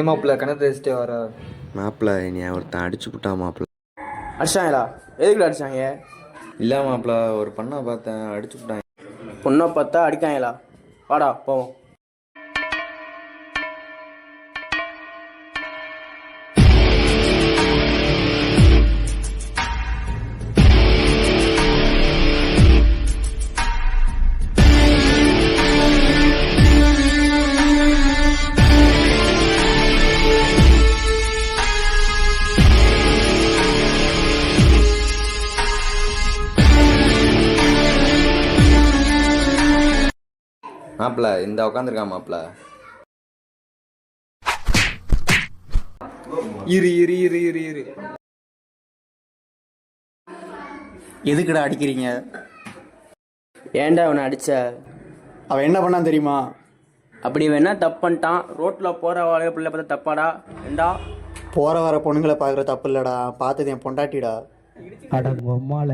என்ன மாப்பிள்ள கணக்கு வச்சுட்டே வர? மாப்பிள்ள நீ ஒருத்தன் அடிச்சு விட்டா மாப்பிள்ள. அடிச்சாங்களா? எதுக்குள்ள அடிச்சாங்க? இல்லை மாப்பிள்ள ஒரு பண்ணை பார்த்தேன் அடிச்சு விட்டாங்க. பொண்ணை பார்த்தா அடிக்காங்களா? வாடா போவோம். மாப்பிள்ள இந்த உட்காந்துருக்கான் மாப்பிள்ள. இரு இரு இரு இரு இரு எதுக்குடா அடிக்கிறீங்க? ஏன்டா அவனை அடிச்ச? அவன் என்ன பண்ணான் தெரியுமா? அப்படி வேணா தப்பு பண்ணிட்டான். ரோட்ல போற வாழைய பிள்ளை பார்த்தா தப்பாடா? ஏண்டா போற வர பொண்ணுங்களை பார்க்குற தப்பு இல்லடா, பார்த்தது என் பொண்டாட்டிடா. அடங்க அம்மால